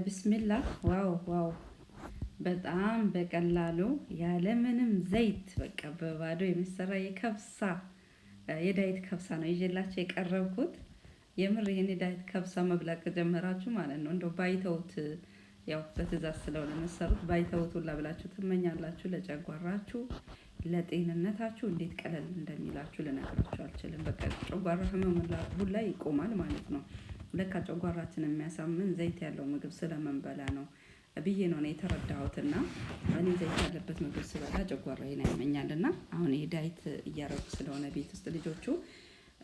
ቢስሚላህ ዋው ዋው በጣም በቀላሉ ያለምንም ዘይት በቃ በባዶ የሚሰራ የከብሳ የዳይት ከብሳ ነው ይዤላችሁ የቀረብኩት። የምር ይሄን የዳይት ከብሳ መብላት ከጀመራችሁ ማለት ነው እንደው ባይተውት ያው በትእዛዝ ስለሆነ መሰሩት ባይተውት ሁላ ብላችሁ ትመኛላችሁ። ለጨጓራችሁ ለጤንነታችሁ እንዴት ቀለል እንደሚላችሁ ልነግራችሁ አልችልም። በቃ ጨጓራ ህመም ሁላ ይቆማል ማለት ነው። ለካ ጨጓራችንን የሚያሳምን ዘይት ያለው ምግብ ስለምንበላ ነው ብዬ ነው እኔ የተረዳሁትና እኔ ዘይት ያለበት ምግብ ስበላ ጨጓራዬን ያመኛልና አሁን ይሄ ዳይት እያደረጉ ስለሆነ ቤት ውስጥ ልጆቹ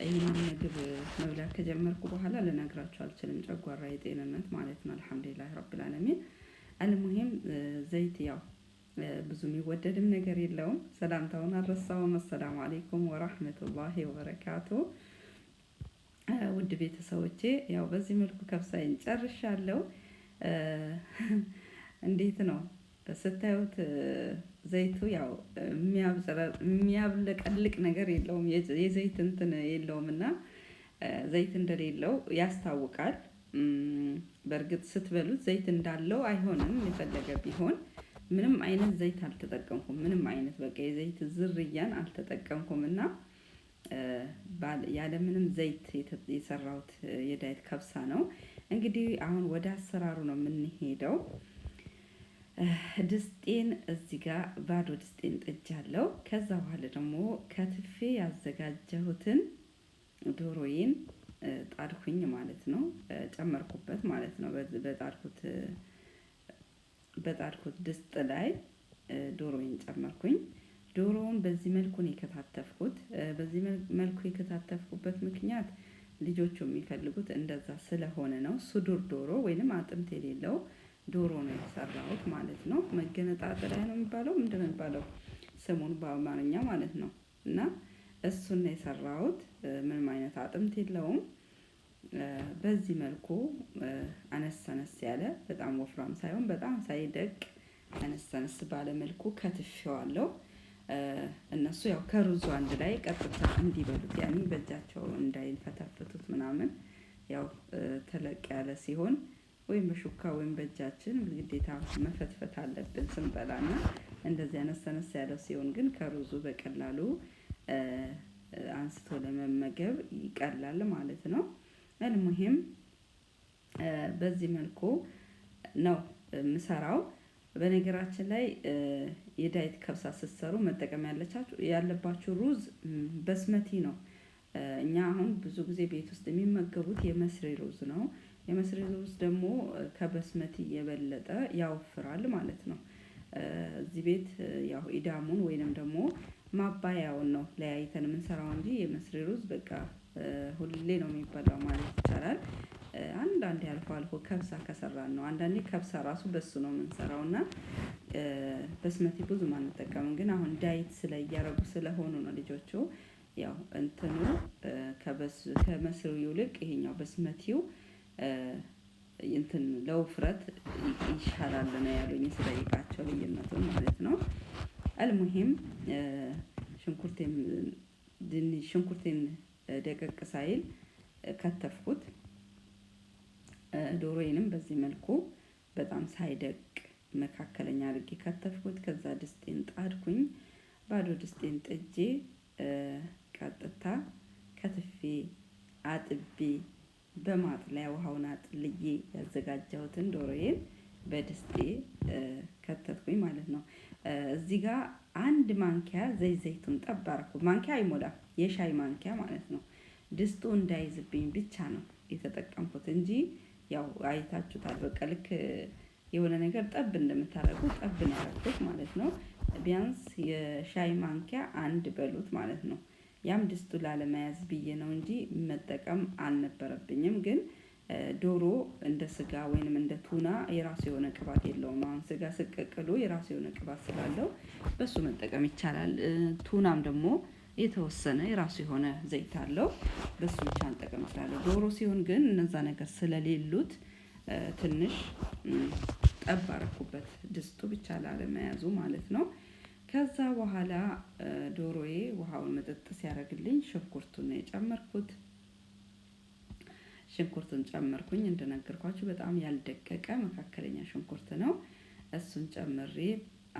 ይሄንን ምግብ መብላት ከጀመርኩ በኋላ ልነግራችሁ አልችልም። ጨጓራዬ ጤንነት ማለት ነው አልሐምዱሊላህ ረብል ዓለሚን። አልሙሂም ዘይት ያው ብዙ የሚወደድም ነገር የለውም። ሰላምታውን አልረሳውም። አሰላሙ አለይኩም ወራህመቱላሂ ወበረካቱ። ውድ ቤተሰቦቼ ያው በዚህ መልኩ ከብሳዬን ጨርሻለሁ። እንዴት ነው ስታዩት? ዘይቱ ያው የሚያብለቀልቅ ነገር የለውም። የዘይት እንትን የለውም እና ዘይት እንደሌለው ያስታውቃል። በእርግጥ ስትበሉት ዘይት እንዳለው አይሆንም። የፈለገ ቢሆን ምንም አይነት ዘይት አልተጠቀምኩም። ምንም አይነት በቃ የዘይት ዝርያን አልተጠቀምኩም እና ያለምንም ዘይት የሰራሁት የዳይት ከብሳ ነው። እንግዲህ አሁን ወደ አሰራሩ ነው የምንሄደው። ድስጤን እዚህ ጋር ባዶ ድስጤን ጥጃለሁ። ከዛ በኋላ ደግሞ ከትፌ ያዘጋጀሁትን ዶሮዬን ጣድኩኝ ማለት ነው። ጨመርኩበት ማለት ነው። በጣድኩት ድስት ላይ ዶሮዬን ጨመርኩኝ። ዶሮውን በዚህ መልኩ ነው የከታተፍኩት። በዚህ መልኩ የከታተፍኩበት ምክንያት ልጆቹ የሚፈልጉት እንደዛ ስለሆነ ነው። ሱዱር ዶሮ ወይንም አጥንት የሌለው ዶሮ ነው የሰራሁት ማለት ነው። መገነጣጠሪያ ነው የሚባለው ምንድነው የሚባለው ስሙን በአማርኛ ማለት ነው። እና እሱን ነው የሰራሁት። ምንም አይነት አጥንት የለውም። በዚህ መልኩ አነስ አነስ ያለ በጣም ወፍራም ሳይሆን በጣም ሳይደቅ አነስ አነስ ባለ መልኩ ከትፌዋለሁ። እነሱ ያው ከሩዙ አንድ ላይ ቀጥታ እንዲበሉት ያኔ በእጃቸው እንዳይፈተፍቱት ምናምን ያው ተለቅ ያለ ሲሆን ወይም በሹካ ወይም በእጃችን ግዴታ መፈትፈት አለብን ስንበላና እንደዚህ አነስ አነስ ያለው ሲሆን ግን ከሩዙ በቀላሉ አንስቶ ለመመገብ ይቀላል ማለት ነው። አልሙሂም በዚህ መልኩ ነው የምሰራው። በነገራችን ላይ የዳይት ከብሳ ስትሰሩ መጠቀም ያለባችሁ ሩዝ በስመቲ ነው። እኛ አሁን ብዙ ጊዜ ቤት ውስጥ የሚመገቡት የመስሪ ሩዝ ነው። የመስሪ ሩዝ ደግሞ ከበስመቲ የበለጠ ያወፍራል ማለት ነው። እዚህ ቤት ያው ኢዳሙን ወይንም ደግሞ ማባያውን ነው ለያይተን የምንሰራው እንጂ የመስሪ ሩዝ በቃ ሁሌ ነው የሚበላው ማለት ይቻላል። አንዳንዴ አልፎ አልፎ ከብሳ ከሰራን ነው። አንዳንዴ ከብሳ ራሱ በሱ ነው የምንሰራው እና በስመቲ ብዙም አንጠቀምም። ግን አሁን ዳይት እያደረጉ ስለሆኑ ነው ልጆቹ ያው እንትኑ ከመስሪው ይልቅ ይሄኛው በስመቲው እንትን ለውፍረት ይሻላል ነው ያሉኝ ስጠይቃቸው ልዩነቱን ማለት ነው። አልሙሂም ሽንኩርቴን ደቀቅ ሳይል ከተፍኩት። ዶሮዬንም በዚህ መልኩ በጣም ሳይደቅ መካከለኛ አድርጌ ከተፍኩት። ከዛ ድስጤን ጣድኩኝ። ባዶ ድስጤን ጥጄ ቀጥታ ከትፌ አጥቤ በማጥለያ ውሃውን አጥልዬ ያዘጋጀሁትን ዶሮዬን በድስጤ ከተትኩኝ ማለት ነው። እዚህ ጋር አንድ ማንኪያ ዘይቱን ጠብ አደረኩት። ማንኪያ አይሞላም፣ የሻይ ማንኪያ ማለት ነው። ድስጡ እንዳይዝብኝ ብቻ ነው የተጠቀምኩት እንጂ ያው አይታችሁታል። በቃ ልክ የሆነ ነገር ጠብ እንደምታደርጉ ጠብ ነው ያደረኩት ማለት ነው። ቢያንስ የሻይ ማንኪያ አንድ በሉት ማለት ነው። ያም ድስቱ ላለመያዝ ብዬ ነው እንጂ መጠቀም አልነበረብኝም። ግን ዶሮ እንደ ስጋ ወይንም እንደ ቱና የራሱ የሆነ ቅባት የለውም። አሁን ስጋ ስቀቅሉ የራሱ የሆነ ቅባት ስላለው በሱ መጠቀም ይቻላል። ቱናም ደግሞ የተወሰነ የራሱ የሆነ ዘይት አለው። በሱ ብቻ መጠቀም እችላለሁ። ዶሮ ሲሆን ግን እነዛ ነገር ስለሌሉት ትንሽ ጠብ አደረኩበት ድስቱ ብቻ ላለመያዙ ማለት ነው። ከዛ በኋላ ዶሮዬ ውሃውን መጠጥ ሲያደርግልኝ ሽንኩርቱን ነው የጨመርኩት። ሽንኩርቱን ጨመርኩኝ። እንደነገርኳችሁ በጣም ያልደቀቀ መካከለኛ ሽንኩርት ነው። እሱን ጨምሬ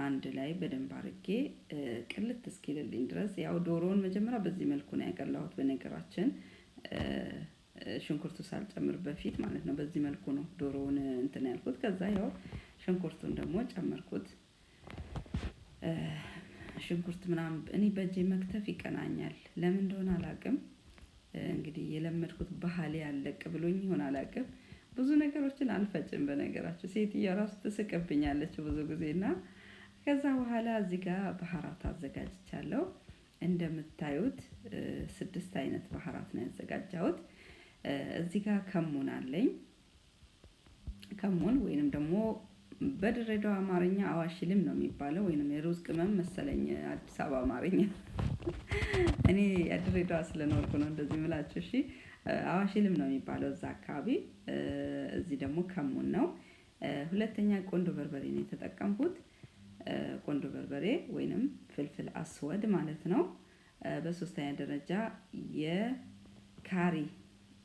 አንድ ላይ በደንብ አድርጌ ቅልት እስኪልልኝ ድረስ ያው ዶሮውን መጀመሪያ በዚህ መልኩ ነው ያቀላሁት። በነገራችን ሽንኩርቱ ሳልጨምር በፊት ማለት ነው። በዚህ መልኩ ነው ዶሮውን እንትን ያልኩት። ከዛ ያው ሽንኩርቱን ደግሞ ጨመርኩት። ሽንኩርት ምናምን እኔ በእጄ መክተፍ ይቀናኛል። ለምን እንደሆነ አላውቅም። እንግዲህ የለመድኩት ባህሌ አለቅ ብሎኝ ይሆን አላውቅም። ብዙ ነገሮችን አልፈጭም በነገራችሁ። ሴትዮዋ ራሱ ትስቅብኛለች ብዙ ጊዜ እና ከዛ በኋላ እዚህ ጋር ባህራት አዘጋጅቻለሁ። እንደምታዩት 6 አይነት ባህራት ነው ያዘጋጀሁት። እዚህ ጋር ከሙን አለኝ። ከሙን ወይንም ደግሞ በድሬዳዋ አማርኛ አዋሽልም ነው የሚባለው፣ ወይንም የሩዝ ቅመም መሰለኝ አዲስ አበባ አማርኛ። እኔ የድሬዳዋ ስለኖርኩ ነው እንደዚህ የምላችሁ። እሺ አዋሽልም ነው የሚባለው እዛ አካባቢ። እዚህ ደግሞ ከሙን ነው። ሁለተኛ ቆንዶ በርበሬ ነው የተጠቀምኩት። ቆንዶ በርበሬ ወይንም ፍልፍል አስወድ ማለት ነው። በሶስተኛ ደረጃ የካሪ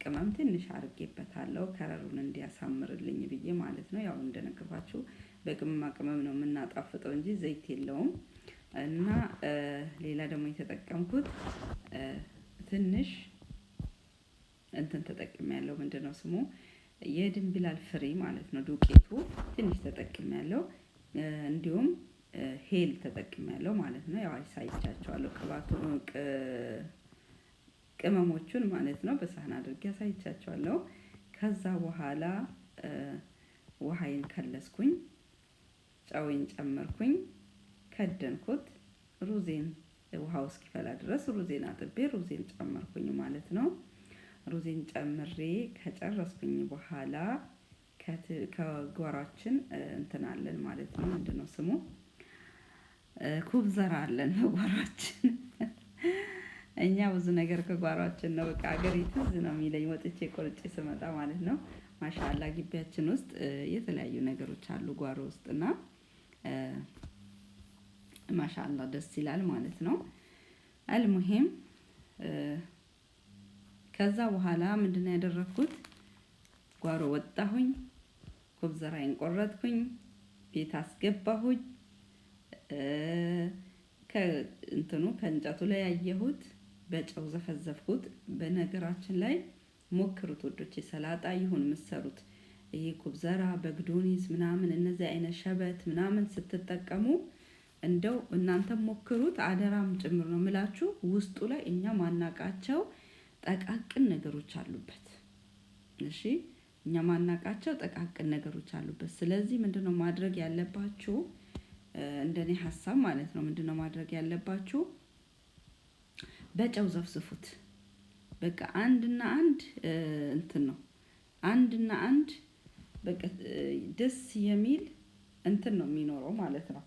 ቅመም ትንሽ አድርጌበታለሁ ከረሩን እንዲያሳምርልኝ ብዬ ማለት ነው። ያው እንደነገርኳችሁ በቅመማ ቅመም ነው የምናጣፍጠው እንጂ ዘይት የለውም። እና ሌላ ደግሞ የተጠቀምኩት ትንሽ እንትን ተጠቅሜያለሁ። ምንድነው ስሙ? የድንብላል ፍሬ ማለት ነው። ዱቄቱ ትንሽ ተጠቅሜያለሁ። እንዲሁም ሄል ተጠቅሜያለሁ ማለት ነው። ያው አሳይቻችኋለሁ ቅመሞቹን ማለት ነው። በሳህን አድርጌ አሳይቻችኋለሁ። ከዛ በኋላ ውሃዬን ከለስኩኝ፣ ጨውዬን ጨመርኩኝ፣ ከደንኩት። ሩዜን ውሃው እስኪፈላ ድረስ ሩዜን አጥቤ ሩዜን ጨመርኩኝ ማለት ነው። ሩዜን ጨምሬ ከጨረስኩኝ በኋላ ከጓሯችን እንትን አለን ማለት ነው። ምንድነው ስሙ? ኩብዘራ አለን በጓሯችን። እኛ ብዙ ነገር ከጓሯችን ነው። በቃ ሀገሬ ትዝ ነው የሚለኝ ወጥቼ ቆርጬ ስመጣ ማለት ነው። ማሻአላ ግቢያችን ውስጥ የተለያዩ ነገሮች አሉ ጓሮ ውስጥ እና ማሻአላ ደስ ይላል ማለት ነው። አልሙሂም ከዛ በኋላ ምንድነው ያደረኩት? ጓሮ ወጣሁኝ፣ ኩብዘራዬን ቆረጥኩኝ፣ ቤት አስገባሁኝ። ከእንጨቱ ላይ ያየሁት በጨው ዘፈዘፍኩት። በነገራችን ላይ ሞክሩት ወዶቼ፣ ሰላጣ ይሁን የምትሰሩት ይሄ ኩብዘራ በግዶኒስ ምናምን እነዚህ አይነት ሸበት ምናምን ስትጠቀሙ እንደው እናንተም ሞክሩት፣ አደራም ጭምር ነው የምላችሁ። ውስጡ ላይ እኛ ማናቃቸው ጠቃቅን ነገሮች አሉበት። እሺ እኛ ማናቃቸው ጠቃቅን ነገሮች አሉበት። ስለዚህ ምንድነው ማድረግ ያለባችሁ? እንደኔ ሀሳብ ማለት ነው። ምንድነው ማድረግ ያለባችሁ? በጨው ዘፍዝፉት። በቃ አንድና አንድ እንትን ነው። አንድና አንድ በቃ ደስ የሚል እንትን ነው የሚኖረው ማለት ነው።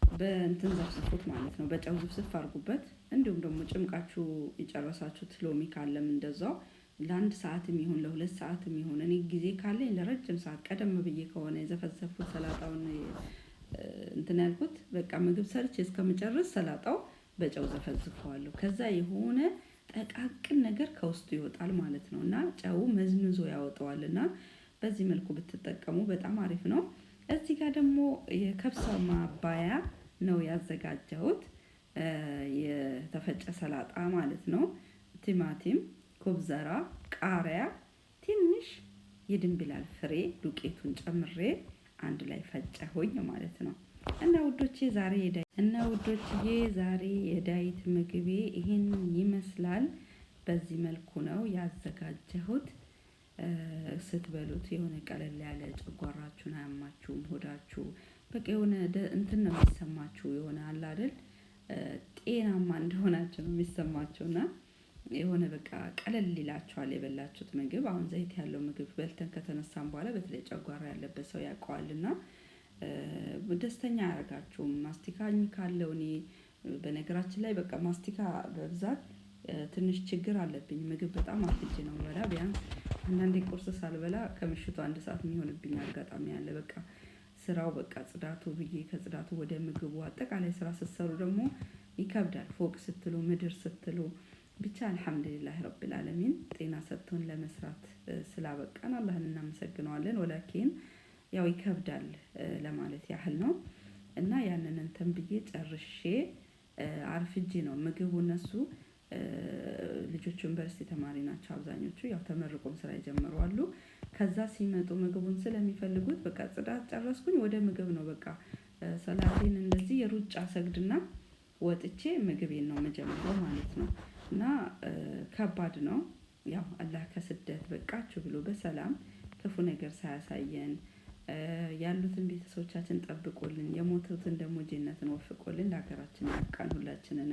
በእንትን ዘፍዝፉት ማለት ነው። በጨው ዝፍዝፍ አድርጉበት። እንዲሁም ደግሞ ጭምቃችሁ የጨረሳችሁት ሎሚ ካለም እንደዛው ለ1 ሰዓትም ይሁን ለ2 ሰዓትም ይሁን፣ እኔ ጊዜ ካለኝ ለረጅም ሰዓት ቀደም ብዬ ከሆነ የዘፈዘፍኩት ሰላጣውን እንትን ያልኩት በቃ ምግብ ሰርቼ እስከምጨርስ ሰላጣው በጨው ዘፈዝፈዋለሁ። ከዛ የሆነ ጠቃቅን ነገር ከውስጡ ይወጣል ማለት ነው። እና ጨው መዝምዞ ያወጣዋልና በዚህ መልኩ ብትጠቀሙ በጣም አሪፍ ነው። እዚህ ጋር ደግሞ የከብሳ ማባያ ነው ያዘጋጀሁት። የተፈጨ ሰላጣ ማለት ነው። ቲማቲም፣ ኩብዘራ፣ ቃሪያ፣ ትንሽ የድንብላል ፍሬ ዱቄቱን ጨምሬ አንድ ላይ ፈጨሁኝ ማለት ነው። እና ውዶችዬ ዛሬ የዳይት ምግቤ ይሄንን ይመስላል። በዚህ መልኩ ነው ያዘጋጀሁት። ስትበሉት የሆነ ቀለል ያለ ጨጓራችሁን አያማችሁም፣ ሆዳችሁ በቃ የሆነ እንትን ነው የሚሰማችሁ፣ የሆነ አለ አይደል ጤናማ እንደሆናችሁ ነው የሚሰማችሁና የሆነ በቃ ቀለል ይላችኋል የበላችሁት ምግብ። አሁን ዘይት ያለው ምግብ በልተን ከተነሳን በኋላ በተለይ ጨጓራ ያለበት ሰው ያውቀዋልና ደስተኛ አያደርጋችሁም። ማስቲካኝ ካለው እኔ በነገራችን ላይ በቃ ማስቲካ በብዛት ትንሽ ችግር አለብኝ። ምግብ በጣም አፍጄ ነው የምበላ። ቢያንስ አንዳንዴ ቁርስ ሳልበላ ከምሽቱ 1 ሰዓት የሚሆንብኝ አጋጣሚ አለ። በቃ ስራው በቃ ጽዳቱ ብዬ ከጽዳቱ ወደ ምግቡ አጠቃላይ ስራ ስትሰሩ ደግሞ ይከብዳል። ፎቅ ስትሉ፣ ምድር ስትሉ ብቻ አልሐምዱሊላህ ረብል ዓለሚን ጤና ሰጥቶን ለመስራት ስላበቃን አላህን እናመሰግነዋለን። ወላኪን ያው ይከብዳል ለማለት ያህል ነው። እና ያንን እንትን ብዬ ጨርሼ አርፍጄ ነው ምግቡ እነሱ ልጆቹ ዩኒቨርሲቲ ተማሪ ናቸው አብዛኞቹ ያው ተመርቆም ስራ የጀመሩ አሉ። ከዛ ሲመጡ ምግቡን ስለሚፈልጉት በቃ ጽዳት ጨረስኩኝ ወደ ምግብ ነው በቃ ሰላቴን እንደዚህ የሩጫ ሰግድና ወጥቼ ምግቤን ነው የምጀምረው ማለት ነው። እና ከባድ ነው። ያው አላህ ከስደት በቃችሁ ብሎ በሰላም ክፉ ነገር ሳያሳየን ያሉትን ቤተሰቦቻችን ጠብቆልን የሞቱትን ደግሞ ጀነትን ወፍቆልን ለሀገራችን ያብቃን ሁላችንንም